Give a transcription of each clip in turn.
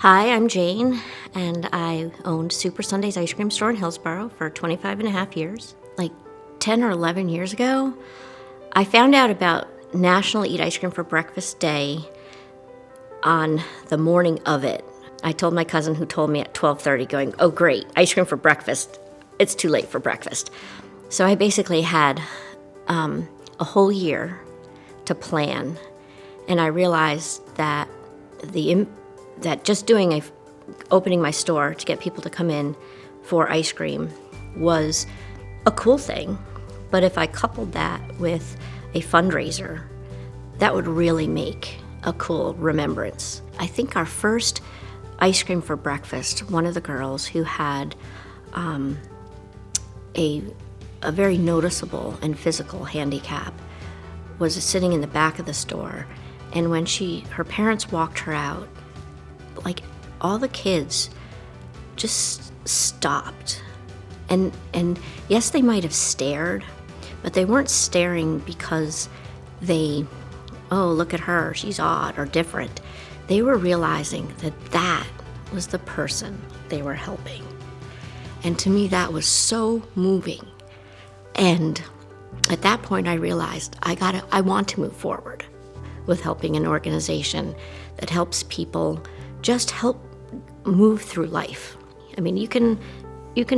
Hi, I'm Jayne, and I owned Super Sundaes ice cream store in Hillsborough for 25 and a half years. Like 10 or 11 years ago, I found out about National Eat Ice Cream for Breakfast Day on the morning of it. I told my cousin, who told me at 12:30, going, "Oh great, ice cream for breakfast. It's too late for breakfast." So I basically had a whole year to plan, and I realized that that just opening my store to get people to come in for ice cream was a cool thing. But if I coupled that with a fundraiser, that would really make a cool remembrance. I think our first ice cream for breakfast, one of the girls who had a very noticeable and physical handicap was sitting in the back of the store. And when her parents walked her out, like all the kids just stopped. And yes, they might have stared, but they weren't staring because oh, look at her, she's odd or different. They were realizing that was the person they were helping. And to me, that was so moving. And at that point, I realized I want to move forward with helping an organization that helps people just help move through life. I mean, you can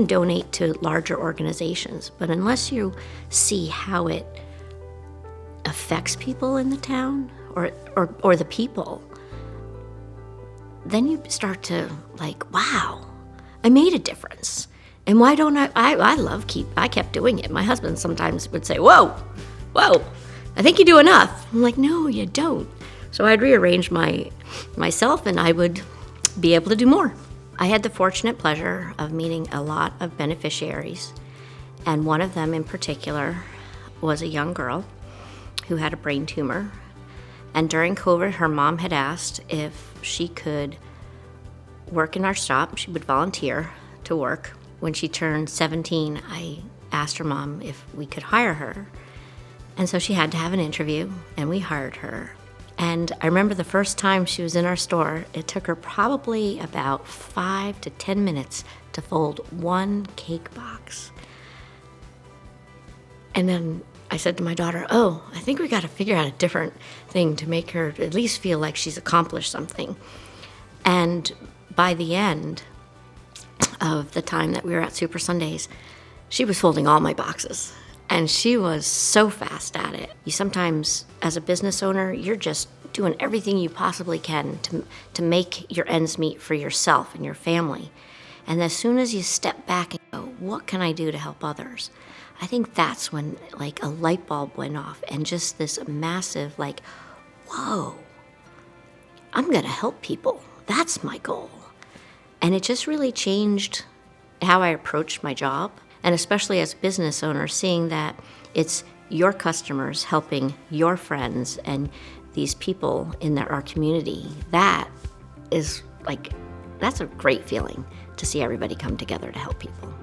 donate to larger organizations, but unless you see how it affects people in the town or the people, then you start to wow, I made a difference. And why don't I kept doing it. My husband sometimes would say, whoa, I think you do enough. I'm like, no, you don't. So I'd rearrange myself and I would be able to do more. I had the fortunate pleasure of meeting a lot of beneficiaries, and one of them in particular was a young girl who had a brain tumor. And during COVID, her mom had asked if she could work in our shop. She would volunteer to work. When she turned 17, I asked her mom if we could hire her. And so she had to have an interview, and we hired her. And I remember the first time she was in our store, it took her probably about 5 to 10 minutes to fold one cake box. And then I said to my daughter, oh, I think we got to figure out a different thing to make her at least feel like she's accomplished something. And by the end of the time that we were at Super Sundaes, she was folding all my boxes. And she was so fast at it. You sometimes, as a business owner, you're just doing everything you possibly can to make your ends meet for yourself and your family. And as soon as you step back and go, what can I do to help others? I think that's when a light bulb went off and just this massive whoa, I'm gonna help people. That's my goal. And it just really changed how I approached my job. And especially as a business owner, seeing that it's your customers helping your friends and these people in our community, that's a great feeling to see everybody come together to help people.